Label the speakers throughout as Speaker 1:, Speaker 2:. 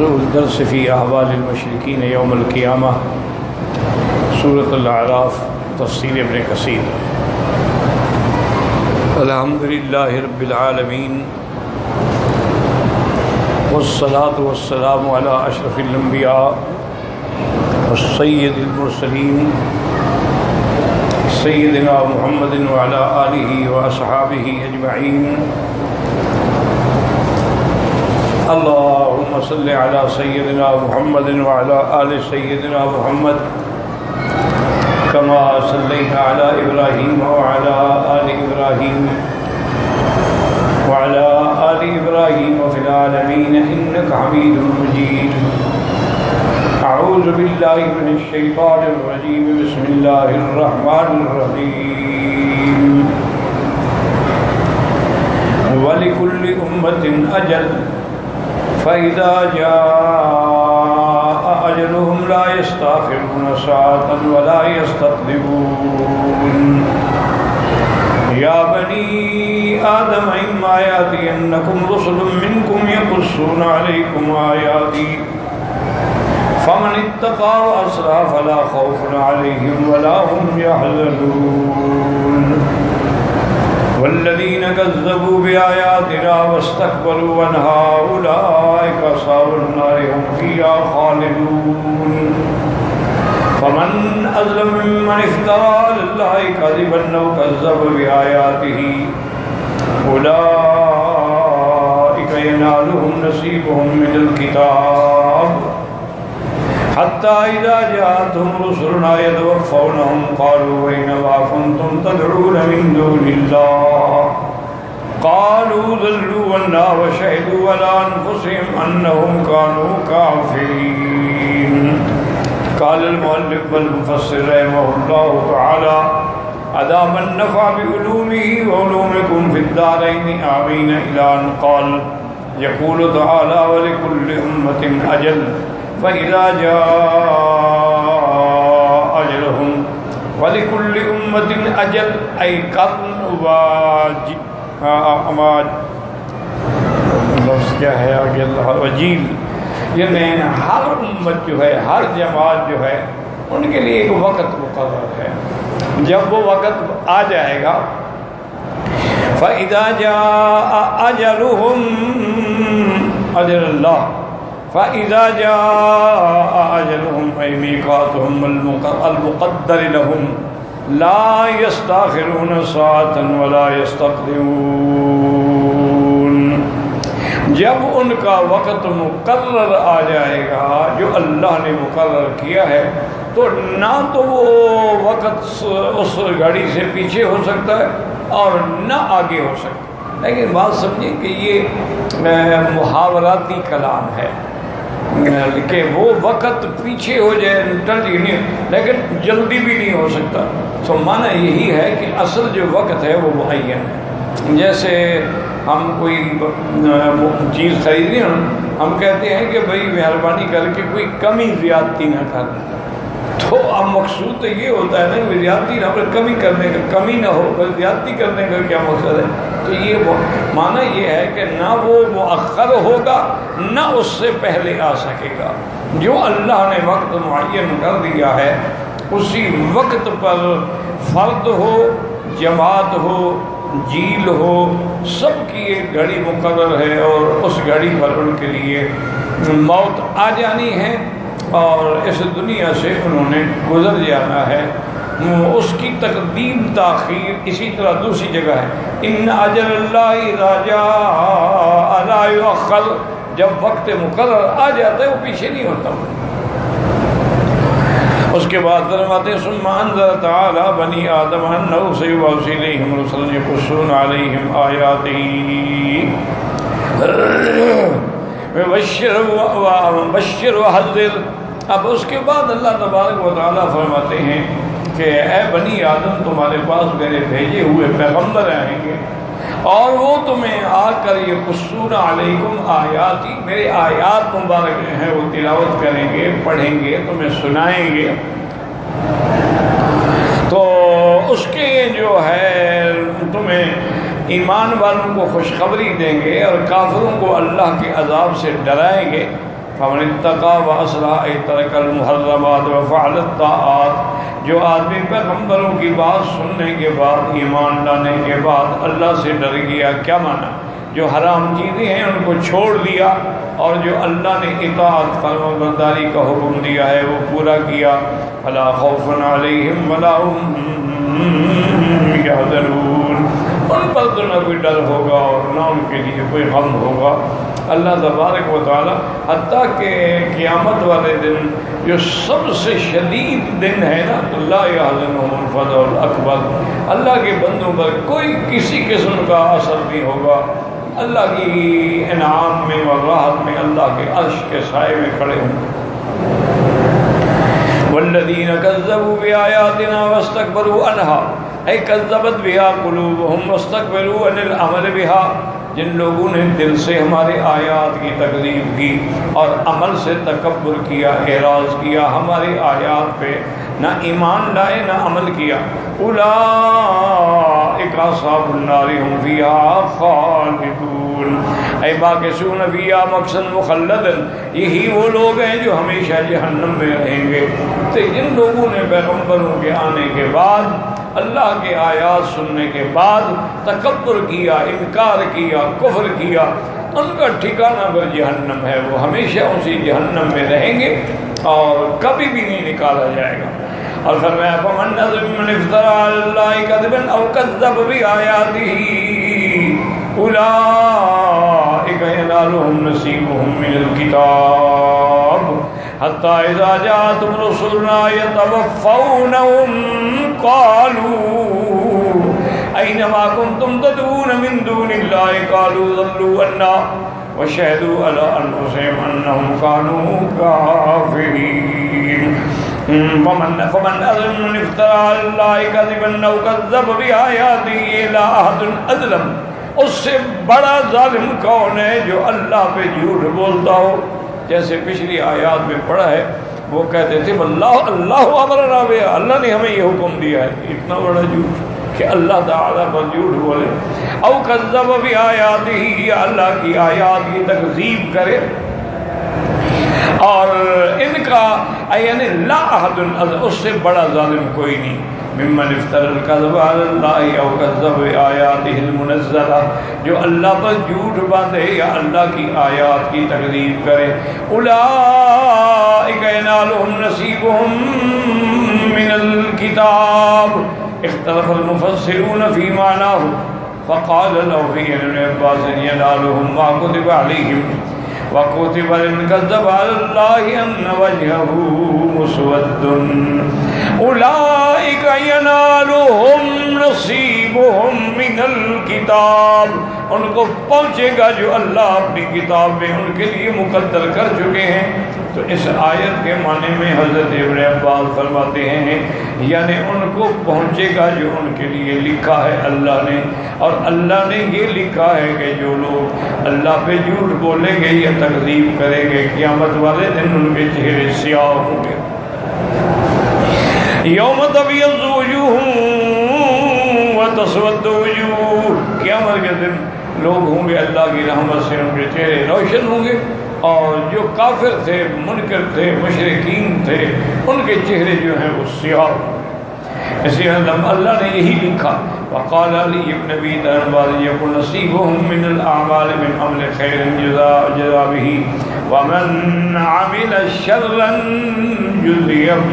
Speaker 1: موضوع الدرس فی احوال المشرکین یوم القیامہ، سورۃ الاعراف، تفسیر ابن کثیر۔ الحمدللہ رب العالمین، والصلاة والسلام علی اشرف الانبیاء والسید المرسلین سیدنا محمد وعلی آلہ واصحابہ اجمعین۔ اللہم صلی علی سیدنا محمد وعلی آل سیدنا محمد کما صلیت علی ابراہیم وعلی آل ابراہیم وعلی آل ابراہیم فی العالمین انک حمید مجید۔ اعوذ باللہ من الشیطان الرجیم، بسم اللہ الرحمن الرحیم۔ وَلِكُلِّ أُمَّةٍ أَجَلٌ فَإِذَا جَاءَ أَجَلُهُمْ لَا يَسْتَأْخِرُونَ سَاعَةً وَلَا يَسْتَقْدِمُونَ۔ يَا بَنِي آدَمَ إِمَّا يَأْتِيَنَّكُمْ رُسُلٌ مِّنكُمْ يَقُصُّونَ عَلَيْكُمْ آيَاتِي فَمَنِ اتَّقَىٰ وَأَصْلَحَ فَلَا خَوْفٌ عَلَيْهِمْ وَلَا هُمْ يَحْزَنُونَ۔ والذین کذبوا بآیاتنا واستکبروا عنہا اولئک اصحاب النار هم فیہا خالدون۔ فمن اظلم ممن افترى علی اللہ کذبا او کذب بآیاتہ اولئک ینالهم نصیبهم من الکتاب حتی اذا جاءتهم رسلنا يتوفونهم قالوا أين ما كنتم تدعون من دون الله قالوا ضلوا عنا وشهدوا على أنفسهم أنهم كانوا كافرين۔ قال المؤلف والمفسر رحمه الله تعالى أدام النفع بعلومه وعلومكم في الدارين آمين، إلى أن قال يقول تعالى ولكل أمة أجل فَإِذَا جَاءَ أَجَلُهُمْ وَلِكُلِّ أُمَّةٍ أَجَلٌ أي قرن لفظ کیا ہے آگے اللہ وجیل، یعنی ہر امت جو ہے، ہر جماعت جو ہے، ان کے لیے ایک وقت مقرر ہے۔ جب وہ وقت آ جائے گا فَإِذَا جَاءَ أَجَلُهُمْ أَجَلَ اللَّهِ فَإِذَا جَاءَ أَجَلُهُمْ أَيْ مِيقَاتُهُمْ الْمُقَدَّرِ لَهُمْ لَا يَسْتَأْخِرُونَ سَاعَةً وَلَا يَسْتَقْدِمُونَ۔ جب ان کا وقت مقرر آ جائے گا جو اللہ نے مقرر کیا ہے، تو نہ تو وہ وقت اس گھڑی سے پیچھے ہو سکتا ہے اور نہ آگے ہو سکتا ہے۔ لیکن بات سمجھیں کہ یہ محاوراتی کلام ہے کہ وہ وقت پیچھے ہو جائے نہیں، لیکن جلدی بھی نہیں ہو سکتا۔ تو معنی یہی ہے کہ اصل جو وقت ہے وہ معین ہے۔ جیسے ہم کوئی چیز خرید رہے ہیں، ہم کہتے ہیں کہ بھائی مہربانی کر کے کوئی کمی زیادتی نہ کر، تو اب مقصود تو یہ ہوتا ہے نا کہ زیادتی نہ پر کمی کرنے کا، کمی نہ ہو پر زیادتی کرنے کا کیا مقصد ہے؟ تو یہ معنی یہ ہے کہ نہ وہ مؤخر ہوگا نہ اس سے پہلے آ سکے گا۔ جو اللہ نے وقت معین کر دیا ہے اسی وقت پر فرد ہو، جماعت ہو، جیل ہو، سب کی ایک گھڑی مقرر ہے، اور اس گھڑی پر ان کے لیے موت آ جانی ہے اور اس دنیا سے انہوں نے گزر جانا ہے۔ اس کی تقدیم تاخیر اسی طرح دوسری جگہ ہے، ان اجل اللہ اذا جاء لا یؤخر، جب وقت مقرر آ جاتا ہے وہ پیچھے نہیں ہوتا۔ اس کے بعد فرماتے ہیں ثم انذر تعالی بنی آدم انہ سیبعث الیہم رسلا یقصون علیہم آیاتہ وبشر وحذر۔ اب اس کے بعد اللہ تبارک و تعالیٰ فرماتے ہیں کہ اے بنی آدم، تمہارے پاس میرے بھیجے ہوئے پیغمبر آئیں گے اور وہ تمہیں آ کر یہ قصور علیکم آیاتی، میرے آیات مبارک ہیں وہ تلاوت کریں گے، پڑھیں گے، تمہیں سنائیں گے۔ تو اس کے جو ہے تمہیں ایمان والوں کو خوشخبری دیں گے اور کافروں کو اللہ کے عذاب سے ڈرائیں گے۔ فمن اتقى واصلح ای ترک المحرمات وفعل الطاعات، جو آدمی پیغمبروں کی بات سننے کے بعد، ایمان لانے کے بعد اللہ سے ڈر گیا، کیا مانا؟ جو حرام چیزیں ہیں ان کو چھوڑ دیا، اور جو اللہ نے اطاعت فرما برداری کا حکم دیا ہے وہ پورا کیا، فلا خوف علیہم ولا هم یحزنون، ان پر تو نہ کوئی ڈر ہوگا اور نہ ان کے لیے کوئی غم ہوگا۔ اللہ تبارک و تعالی حتیٰ کہ قیامت والے دن جو سب سے شدید دن ہے نا، لا یحزنهم الفزع الاکبر، اللہ کے بندوں پر کوئی کسی قسم کا اثر نہیں ہوگا، اللہ کی انعام میں اور راحت میں اللہ کے عرش کے سائے میں کھڑے ہوں گے۔ والذین کذبوا بآیاتنا واستکبروا عنها ای کذبت بها قلوبهم واستکبروا عن العمل بها، جن لوگوں نے دل سے ہمارے آیات کی تکذیب کی اور عمل سے تکبر کیا، اعراض کیا ہماری آیات پہ، نہ ایمان لائے نہ عمل کیا، اولئک اصحاب النار هم فیہا خالدون ای باکسون فیہا مکثا مخلدا، یہی وہ لوگ ہیں جو ہمیشہ جہنم میں رہیں گے۔ تو جن لوگوں نے پیغمبروں کے آنے کے بعد، اللہ کے آیات سننے کے بعد تکبر کیا، انکار کیا، کفر کیا، ان کا ٹھکانہ پر جہنم ہے، وہ ہمیشہ اسی جہنم میں رہیں گے اور کبھی بھی نہیں نکالا جائے گا۔ اور فرمایا فمن اظلم من افترى على الله كذبا او كذب بآياته اولئك ينالهم نصيبهم من الكتاب حتى اذا جاءتهم رسلنا يتوفونهم قالوا اين ما كنتم تدعون من دون الله قالوا ضلوا عنا وشهدوا على انفسهم انهم كانوا كافرين۔ فمن اظلم من افترى على الله كذبا او كذب بآياته لا احد اظلم، اس سے بڑا ظالم کون ہے جو اللہ پہ جھوٹ بولتا ہو؟ جیسے پچھلی آیات میں پڑھا ہے، وہ کہتے تھے اللہ امرنا بها، اللہ نے ہمیں یہ حکم دیا ہے، اتنا بڑا جھوٹ کہ اللہ تعالیٰ پر جھوٹ بولے، او کذب بآیاته، یا اللہ کی آیات کی تکذیب کرے، اور ان کا یعنی لا احد، اس سے بڑا ظالم کوئی نہیں، ممن افترى الكذب على الله او كذب بآياته المنزلة، جو اللہ پر جھوٹ باندھے یا اللہ کی آیات کی تکذیب کرے، اولئک ینالهم نصیبهم من الكتاب، اختلف المفسرون في معناه فقال له في ابن عباس ینالهم ما كتب عليهم وَكُتِبَ لِمَنْ كَذَّبَ عَلَى اللَّهِ أَنَّ وَجْهَهُ مُسْوَدٌّ أُولَئِكَ يَنَالُهُمْ نَصِيبُهُمْ مِنَ الْكِتَابِ، ان کو پہنچے گا جو اللہ اپنی کتاب میں ان کے لیے مقدر کر چکے ہیں۔ تو اس آیت کے معنی میں حضرت ابن عباس فرماتے ہیں یعنی ان کو پہنچے گا جو ان کے لیے لکھا ہے اللہ نے، اور اللہ نے یہ لکھا ہے کہ جو لوگ اللہ پہ جھوٹ بولیں گے یا تکذیب کریں گے، قیامت والے دن ان کے چہرے سیاہ ہوں گے۔ یوم تبیض وجوہ وتسود وجوہ، قیامت کے دن لوگ ہوں گے اللہ کی رحمت سے ان کے چہرے روشن ہوں گے، اور جو کافر تھے، منکر تھے، مشرکین تھے، ان کے چہرے جو ہیں وہ سیاہ۔ اسی لیے اللہ نے یہی لکھا، وقال علی ابن ابی طالب یکن نصیبهم من الاعمال من عمل خیر جزا به ومن عمل شرا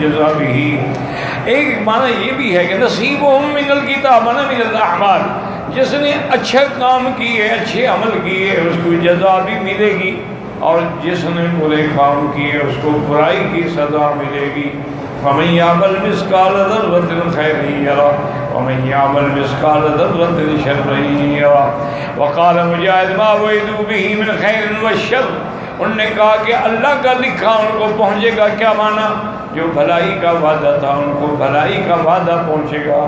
Speaker 1: جزا به۔ ایک معنی یہ بھی ہے کہ نصیبهم من الکتاب معنی من الاعمال، جس نے اچھا کام کیے، اچھے عمل کیے، اس کو جزا بھی ملے گی، اور جس نے برے کام کیے اس کو برائی کی سزا ملے گی۔ فَمَن يَعْمَلْ مِثْقَالَ ذَرَّةٍ خَيْرًا يَرَهُ وَمَن يَعْمَلْ مِثْقَالَ ذَرَّةٍ شَرًّا يَرَهُ۔ وقال مجاہد ما وعدوا به من خیر والشر، انہوں نے کہا کہ اللہ کا لکھا ان کو پہنچے گا، کیا مانا؟ جو بھلائی کا وعدہ تھا ان کو بھلائی کا وعدہ پہنچے گا،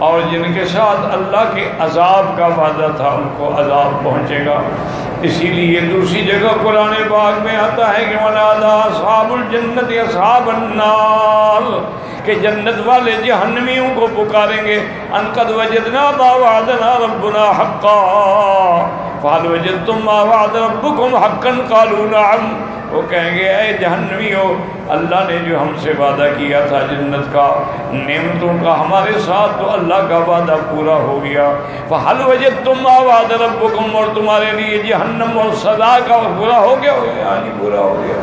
Speaker 1: اور جن کے ساتھ اللہ کے عذاب کا وعدہ تھا ان کو عذاب پہنچے گا۔ اسی لیے دوسری جگہ قرآن پاک میں آتا ہے کہ وَنَادَىٰ أَصْحَابُ الْجَنَّةِ أَصْحَابَ النَّارِ، کہ جنت والے جہنمیوں کو پکاریں گے، أَن قَدْ وَجَدْنَا مَا وَعَدَنَا رَبُّنَا حَقًّا، فَهَلْ وَجَدتُّم مَّا وَعَدَ رَبُّكُمْ حَقًّا قَالُوا نَعَمْ، وہ کہیں گے اے جہنمیو، اللہ نے جو ہم سے وعدہ کیا تھا جنت کا، نعمتوں کا ہمارے ساتھ، تو اللہ کا وعدہ پورا ہو گیا۔ فَهَلْ وَجَدتُّم مَّا وَعَدَ رَبُّكُمْ، اور تمہارے لیے جہنم اور سزا کا پورا ہو گیا؟ یعنی پورا ہو گیا۔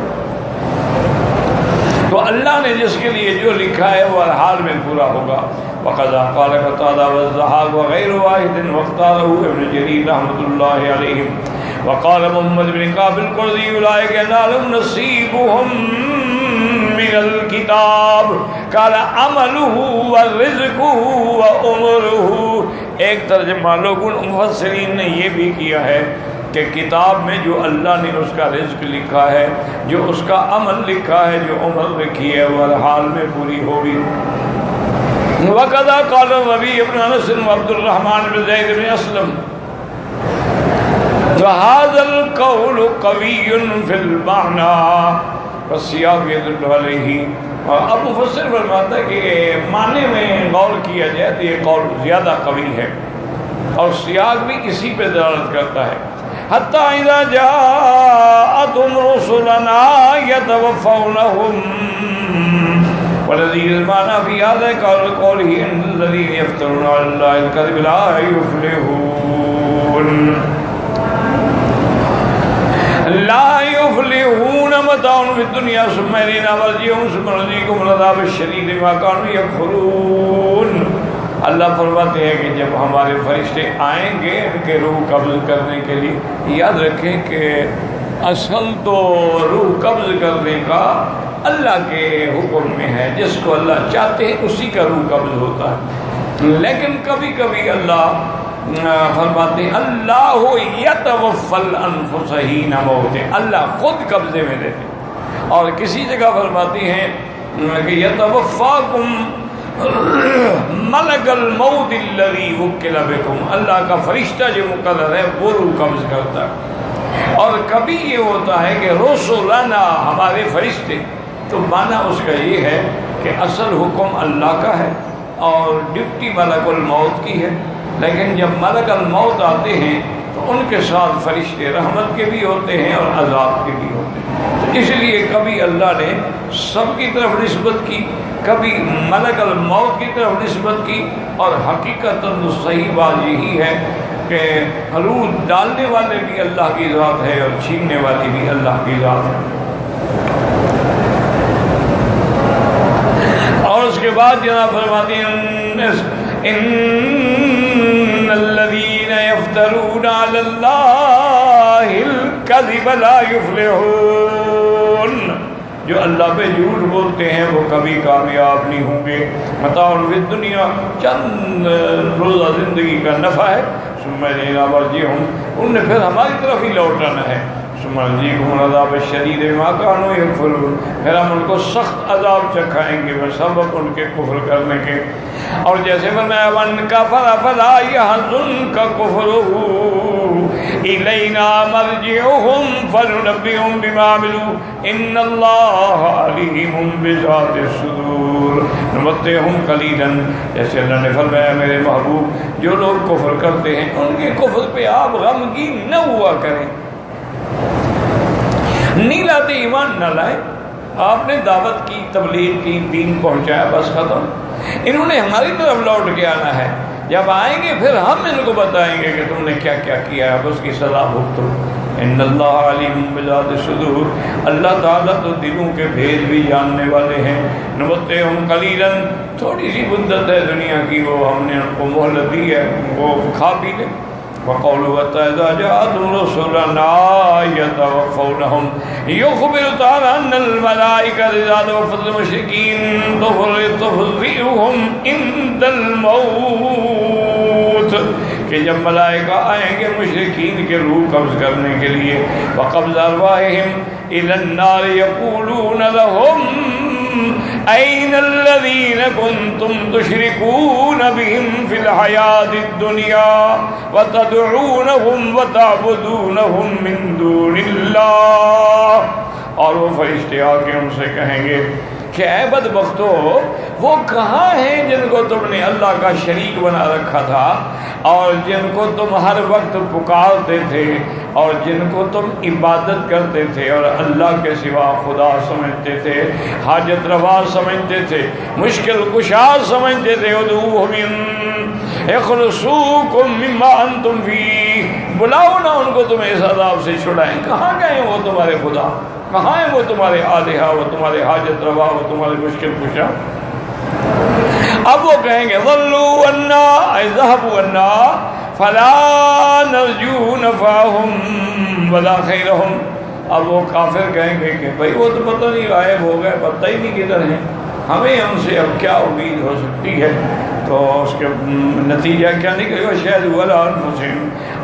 Speaker 1: تو اللہ نے جس کے لیے جو لکھا ہے وہ ہر حال میں پورا ہوگا۔ وَقَضَىٰ قَالَ قَتَادَةُ وَالضَّحَاكُ وَغَيْرُ وَاحِدٍ وَاخْتَارَهُ ابن جرير رحمۃ اللہ علیہ۔ وقال محمد بن كعب القرظي أولئك ينالهم نصيبهم من الكتاب قال عمله ورزقه وعمره۔ ایک ترجمہ لوگوں مفسرین نے یہ بھی کیا ہے کہ کتاب میں جو اللہ نے اس کا رزق لکھا ہے، جو اس کا عمل لکھا ہے، جو عمر لکھی ہے، وہ ہر حال میں پوری ہوگی۔ وَقَذَا قَالَ الرَّبِيعُ بْنُ أَنَسٍ وَعَبْدُ الرَّحْمَنِ بْنُ زَيْدٍ بْنُ أَسْلَمَ وَهَذَا الْقَوْلُ قَوِيٌّ فِي الْمَعْنَى وَالسِّيَاقُ يَدُلُّ عَلَيْهِ۔ اور اب مفسر فرماتا ہے کہ معنی میں غور کیا جائے تو یہ قول زیادہ قوی ہے، اور سیاق بھی اسی پہ دلالت کرتا ہے۔ حَتَّى إِذَا جَاءَتْهُمْ رُسُلُنَا يَتَوَفَّوْنَهُمْ وَالَّذِينَ الْمَعْنَى فِي هَذَا قَوْلِهِ إِنَّ الَّذِينَ يَفْتَرُونَ عَلَى اللَّهِ الْكَذِبَ لَا يُفْلِحُونَ لا يفلحون متاع في الدنيا ثم إلينا مرجعهم ثم نذيقهم العذاب الشديد بما كانوا يكفرون۔ اللہ فرماتے ہیں کہ جب ہمارے فرشتے آئیں گے ان کے روح قبض کرنے کے لیے، یاد رکھیں کہ اصل تو روح قبض کرنے کا اللہ کے حکم میں ہے، جس کو اللہ چاہتے ہیں اسی کا روح قبض ہوتا ہے، لیکن کبھی کبھی اللہ فرماتے ہیں اللہ یتوفی الانفس حین موتہا، اللہ خود قبضے میں لیتے، اور کسی جگہ فرماتی ہیں کہ یتوفاکم ملک الموت الذی وکل بکم، اللہ کا فرشتہ جو مقرر ہے وہ روح قبض کرتا ہے۔ اور کبھی یہ ہوتا ہے کہ رسولنا، ہمارے فرشتے، تو معنی اس کا یہ ہے کہ اصل حکم اللہ کا ہے اور ڈپٹی ملک الموت کی ہے، لیکن جب ملک الموت آتے ہیں تو ان کے ساتھ فرشتے رحمت کے بھی ہوتے ہیں اور عذاب کے بھی ہوتے ہیں، تو اس لیے کبھی اللہ نے سب کی طرف نسبت کی، کبھی ملک الموت کی طرف نسبت کی، اور حقیقت صحیح بات یہی ہے کہ روح ڈالنے والے بھی اللہ کی ذات ہے اور چھیننے والی بھی اللہ کی ذات ہے۔ اور اس کے بعد جناب فرماتے ہیں ان الذين يفترون على الله الكذب لا يفلحون، جو اللہ پہ جھوٹ بولتے ہیں وہ کبھی کامیاب نہیں ہوں گے۔ متاع فی الدنیا، چند روزہ زندگی کا نفع ہے، ثم الینا مرجعہم، انہوں نے پھر ہماری طرف ہی لوٹنا ہے، ثم نذیقہم العذاب الشدید بما كانوا یکفرون، پھر ہم ان کو سخت عذاب چکھائیں گے بسبب ان کے کفر کرنے کے۔ اور جیسے فرمایا من کفر فلا يحزنک کفرہ الینا مرجعہم فننبئہم بما عملوا ان اللہ علیم بذات الصدور نمتعہم قلیلا، جیسے اللہ نے فرمایا میرے محبوب جو لوگ کفر کرتے ہیں ان کے کفر پہ آپ غمگین نہ ہوا کریں، نہیں لاتے ایمان نہ لائے، آپ نے دعوت کی، تبلیغ کی، دین پہنچایا، بس ختم۔ انہوں نے ہماری طرف لوٹ کے آنا ہے، جب آئیں گے پھر ہم ان کو بتائیں گے کہ تم نے کیا کیا کیا ہے، اب اس کی سزا بھگتو۔ ان اللہ علیم بذات الصدور، اللہ تعالیٰ تو دلوں کے بھید بھی جاننے والے ہیں۔ نمتعہم قلیلا، تھوڑی سی مدت ہے دنیا کی، وہ ہم نے ان کو مہلت دی ہے، وہ کھا پی لیں۔ وقولوا إذا جاءتهم رسلنا يتوفونهم يخبر تعالى أن الملائكة إذا توفت المشركين تفزئهم عند الموت، کہ جب ملائکہ آئیں گے مشرکین کے روح قبض کرنے کے لیے، وقبض أرواحهم إلى النار يقولون لهم أين الذين كنتم تشركون بهم في الحياة الدنيا وتدعونهم وتعبدونهم من دون الله، اور وہ فرشتے آ کے ان سے کہیں گے کہ اے بدبختو، وہ کہاں ہیں جن کو تم نے اللہ کا شریک بنا رکھا تھا، اور جن کو تم ہر وقت پکارتے تھے، اور جن کو تم عبادت کرتے تھے اور اللہ کے سوا خدا سمجھتے تھے، حاجت روا سمجھتے تھے، مشکل کشا سمجھتے تھے، ادعوهم یخلصوکم مما انتم فیہ، بلاؤ نا ان کو تمہیں اس عذاب سے چھڑائیں۔ کہاں گئے وہ تمہارے خدا؟ کہاں ہیں وہ تمہارے آلہہ، وہ تمہارے حاجت روا، وہ تمہارے مشکل کشا؟ اب وہ کہیں گے ضلوا عنا اے ذهبوا عنا فلا نرجو نفعهم ولا خیرهم۔ اب وہ کافر کہیں گے کہ بھئی وہ تو پتہ نہیں غائب ہو گئے، پتہ ہی نہیں کدھر ہیں، ہمیں ان سے اب کیا امید ہو سکتی ہے؟ تو اس کے نتیجہ کیا نکلے گا؟ شاید ولا انفسہم،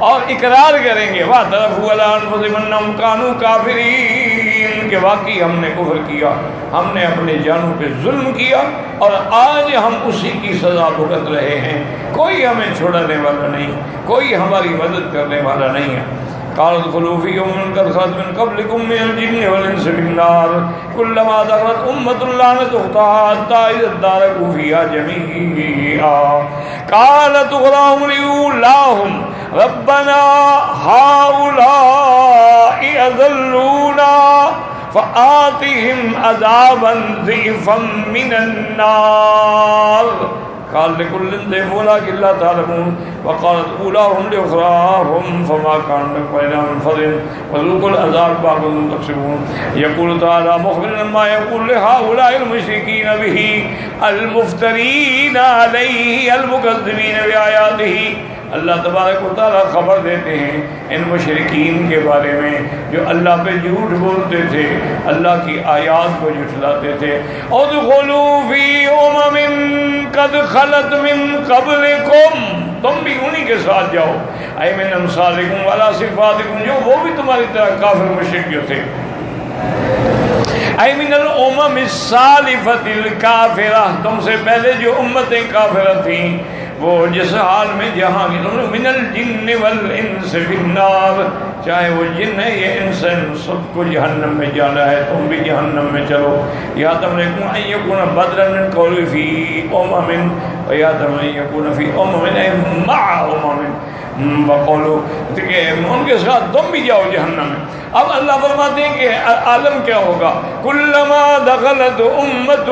Speaker 1: اور اقرار کریں گے واعترفوا علی انفسہم انہم کانوا کافرین، کہ واقعی ہم نے کفر کیا، ہم نے اپنے جانوں پہ ظلم کیا، اور آج ہم اسی کی سزا بھگت رہے ہیں، کوئی ہمیں چھڑانے والا نہیں، کوئی ہماری مدد کرنے والا نہیں ہے۔ قال ادخلوا في أمم قد خلت من قبلكم من الجن والإنس في النار كلما دخلت أمة لعنت أختها حتى إذا اداركوا فيها جميعا قالت أخراهم لأولاهم ربنا هؤلاء أضلونا فآتهم عذابا ضعفا من النار قال لكل ضعف ولكن لا تعلمون وقالت أولاهم لأخراهم فما كان لكم علينا من فضل وذوقوا العذاب بما كنتم تكسبون يقول تعالى مخبرا ما يقول لهؤلاء المشركين به المفترين عليه المكذبين بآياته۔ اللہ تبارک و تعالیٰ خبر دیتے ہیں ان مشرکین کے بارے میں جو اللہ پہ جھوٹ بولتے تھے، اللہ کی آیات کو جھٹلاتے تھے۔ ادخلوا فی امم قد خلت من قبلکم، تم بھی انہی کے ساتھ جاؤ، اے من امثالکم ولا صفاتکم، جو وہ بھی تمہاری طرح کافر مشرک تھے، اے من الامم السالفۃ الکافرہ، تم سے پہلے جو امتیں کافرہ تھیں وہ جس حال میں جہاں کی تم نے من الجن والانس فی النار، چاہے وہ جن ہے یا انس ہے، سب کو جہنم میں جانا ہے، تم بھی جہنم میں چلو۔ یا تم نے ان یکون بدلا من قول فی امم ویا تم نے یکون فی امم مع امم وقولوا، کہ ان کے ساتھ تم بھی جاؤ جہنم میں۔ اب اللہ فرماتے ہیں کہ عالم کیا ہوگا؟ کلما دخلت امت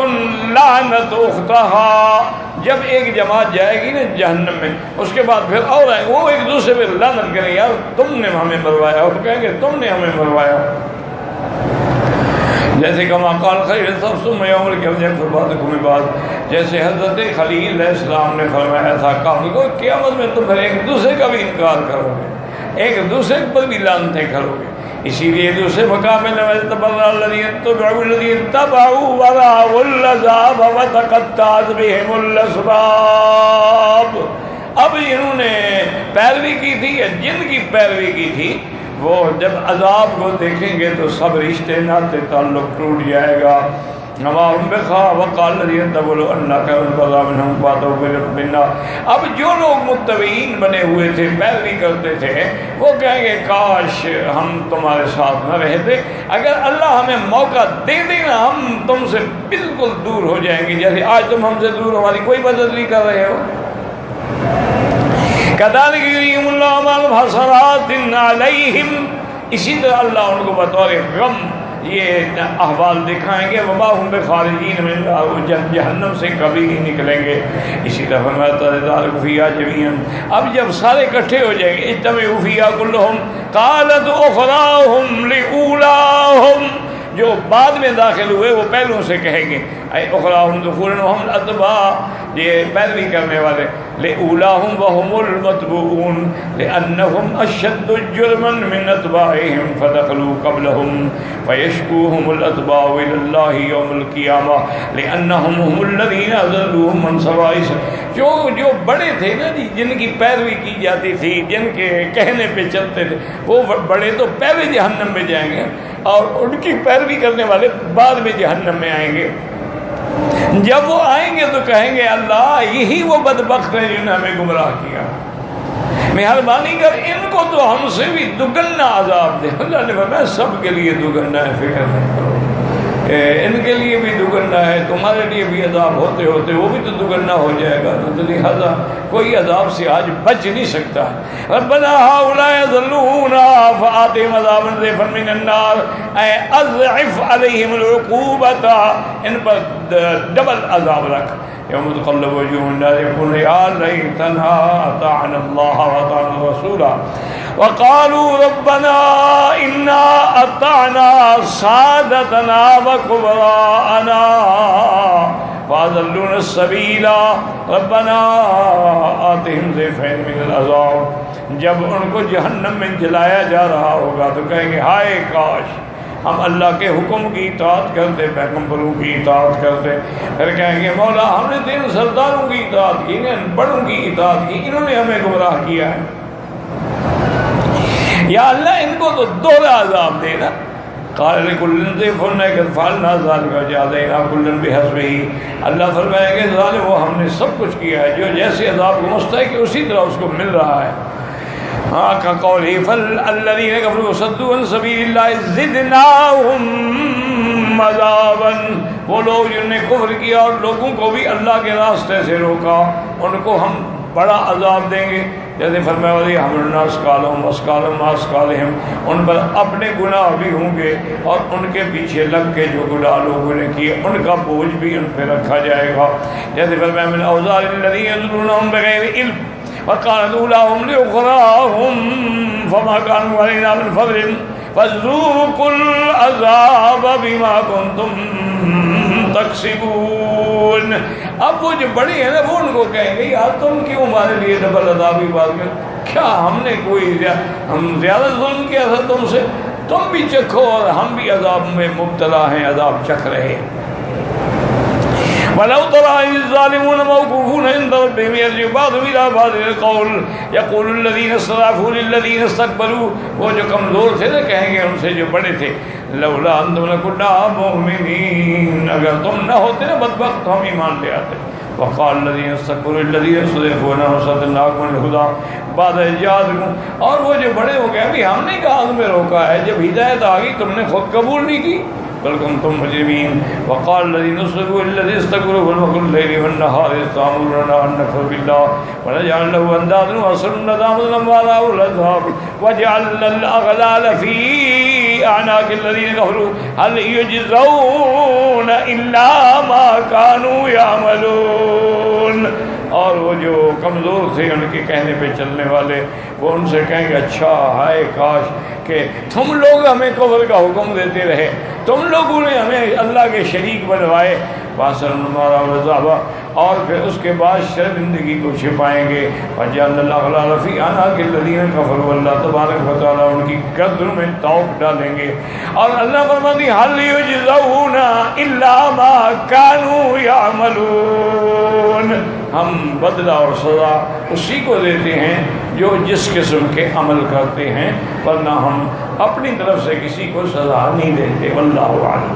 Speaker 1: لعنت اختها، جب ایک جماعت جائے گی نا جہنم میں، اس کے بعد پھر اور آئے وہ ایک دوسرے پہ لعنت کریں، یار تم نے ہمیں مروایا، اور کہیں گے تم نے ہمیں مروایا۔ جیسے کما قال خیر ثم یوم القیامت بعضکم بعض، جیسے حضرت خلیل علیہ السلام نے فرمایا تھا کافر کو قیامت میں تم پھر ایک دوسرے کا بھی انکار کرو گے، ایک دوسرے پر بھی لعنتیں کرو گے۔ اسی لیے دوسرے مقام میں تبرأ الذین اتبعوا الذین اتبعوا ورأوا العذاب وتقطعت بهم الاسباب۔ اب جنہوں نے پیروی کی تھی یا جن کی پیروی کی تھی، وہ جب عذاب کو دیکھیں گے تو سب رشتے ناطے تعلق ٹوٹ جائے گا۔ نواہم بخا وقال الذین تبعوا انا خیر القضاء منهم باتوا بربنا۔ اب جو لوگ متبعین بنے ہوئے تھے، پیروی کرتے تھے، وہ کہیں گے کاش ہم تمہارے ساتھ نہ رہتے، اگر اللہ ہمیں موقع دے دے نا ہم تم سے بالکل دور ہو جائیں گے، جیسے آج تم ہم سے دور، ہماری کوئی مدد نہیں کر رہے ہو۔ کذالک یریہم اللہ اعمالہم حسرات علیہم، اسی طرح اللہ ان کو بطور غم یہ احوال دکھائیں گے، وما ہم بخارجین من النار، وہ جہنم سے کبھی نہیں نکلیں گے۔ اسی طرح فرماتا ہے ذالک فیہا جمیعا، اب جب سارے اکٹھے ہو جائیں گے، اجتمعوا فیہا کلہم قالت اخراہم لأولاہم، جو بعد میں داخل ہوئے وہ پہلوں سے کہیں گے، اے اخراہم دخولا وہم الاتباع، یہ پیروی کرنے والے، لأولاہم وہم المتبعون لأنہم اشد جرما من اتباعہم فدخلوا قبلہم فیشکوہم الاتباع الى اللہ یوم القیامہ لأنہم ہم الذین اضلوہم من سواء السبیل۔ جو بڑے تھے نا جی، جن کی پیروی کی جاتی تھی، جن کے کہنے پہ چلتے تھے، وہ بڑے تو پہلے جہنم میں جائیں گے، اور ان کی پیروی کرنے والے بعد میں جہنم میں آئیں گے۔ جب وہ آئیں گے تو کہیں گے اللہ یہی وہ بدبخت ہیں جنہوں نے ہمیں گمراہ کیا، مہربانی کر ان کو تو ہم سے بھی دگنا عذاب دے۔ اللہ نے فرمایا سب کے لیے دگنا ہے، فکر نہیں کرو، ان کے لیے بھی دگنا ہے، تمہارے لیے بھی عذاب ہوتے ہوتے وہ بھی تو دگنا ہو جائے گا، تو لہذا کوئی عذاب سے آج بچ نہیں سکتا۔ ربنا هؤلاء يضلونا فآتهم عذابا ضعفا من النار، اے اضعف علیہم العقوبۃ، ان پر ڈبل عذاب رکھ۔ یوم تقلب وجوہ النار یقولون یا لیتنا اطعنا اللہ واطعنا الرسول وقالوا ربنا انا اطعنا سادتنا وكبراءنا فاضلونا السبیل ربنا آتهم ضعفین من العذاب۔ جب ان کو جہنم میں جلایا جا رہا ہوگا تو کہیں گے ہائے کاش ہم اللہ کے حکم کی اطاعت کرتے، پیغمبروں کی اطاعت کرتے۔ پھر کہیں گے مولا ہم نے تین سرداروں کی اطاعت کی، ان بڑوں کی اطاعت کی، انہوں نے ہمیں گمراہ کیا ہے، یا اللہ ان کو تو دوہرا عذاب دینا۔ قال لكل ضعف فعلنا ذلك وجعلنا كلا بحسبه، اللہ فرمائیں گے ظالم وہ ہم نے سب کچھ کیا ہے، جو جیسے عذاب کو مستحق ہے اسی طرح اس کو مل رہا ہے۔ ہاں کا قول ہی فالذین کفروا وصدوا عن سبیل اللہ زدناہم عذابا، وہ لوگ جنہوں نے کفر کیا اور لوگوں کو بھی اللہ کے راستے سے روکا ان کو ہم بڑا عذاب دیں گے۔ جیسے فرمایا ولی حملنا اسقالہم واسقالہم اسقالہم، ان پر اپنے گناہ بھی ہوں گے اور ان کے پیچھے لگ کے جو گناہ لوگوں نے کیے ان کا بوجھ بھی ان پہ رکھا جائے گا۔ جیسے فرمایا من اوزار الذین یضلونہم بغیر علم وقالت اولاهم لأخراهم فما كانوا علينا من فضل فذوقوا العذاب بما كنتم تكسبون۔ اب وہ جو بڑے ہیں نا وہ ان کو کہیں گے یار تم کیوں ہمارے لیے ڈبل عذابی بات کر، کیا ہم نے کوئی ہم زیادہ ظلم کیا تھا تم سے، تم بھی چکھو اور ہم بھی عذاب میں مبتلا ہیں، عذاب چکھ رہے ہیں۔ وَلَوْ تَرَىٰ إِذِ الظَّالِمُونَ مَوْقُوفُونَ عِندَ رَبِّهِمْ يَرْجِعُ بَعْضُهُمْ إِلَىٰ بَعْضٍ الْقَوْلَ يَقُولُ الَّذِينَ اسْتَضْعَفُوا لِلَّذِينَ اسْتَكْبَرُوا، وہ جو کمزور تھے نا کہیں گے ان سے جو بڑے تھے لولا انتم لَكُنَّا مُؤْمِنِينَ، اگر تم نہ ہوتے نا بدبخت تو ہم ایمان لے آتے۔ وقال الذين استكبروا للذين استضعفوا صدناكم الهدى بعد إذ جاءكم، اور وہ جو بڑے ہو گئے ابھی ہم نے کہا تمہیں روکا ہے، جب ہدایت آ گئی تم نے خود قبول نہیں کی بل کنتم مجرمین۔ وقال الذين استكبروا للذين استكبروا بل مكر الليل والنهار إذ تأمرنا أن نكفر بالله ونجعل له أندادا وأسروا الندامة لما رأوا العذاب وجعلنا الأغلال في أعناق الذين كفروا هل يجزون إلا ما كانوا يعملون۔ اور وہ جو کمزور تھے ان کے کہنے پہ چلنے والے وہ ان سے کہیں گے اچھا ہائے کاش کہ تم لوگ ہمیں کفر کا حکم دیتے رہے، تم لوگوں نے ہمیں اللہ کے شریک بنوائے، واسر ہمارا وضابہ، اور پھر اس کے بعد شرمندگی کو چھپائیں گے۔ وجعلنا الاغلال فی اعناق الذین کفروا، اللہ تبارک و تعالیٰ ان کی گردنوں میں توق ڈالیں گے۔ اور اللہ فرماتی هل یجزون الا ما كانوا یعملون، ہم بدلہ اور سزا اسی کو دیتے ہیں جو جس قسم کے عمل کرتے ہیں، ورنہ ہم اپنی طرف سے کسی کو سزا نہیں دیتے۔ واللہ اعلم۔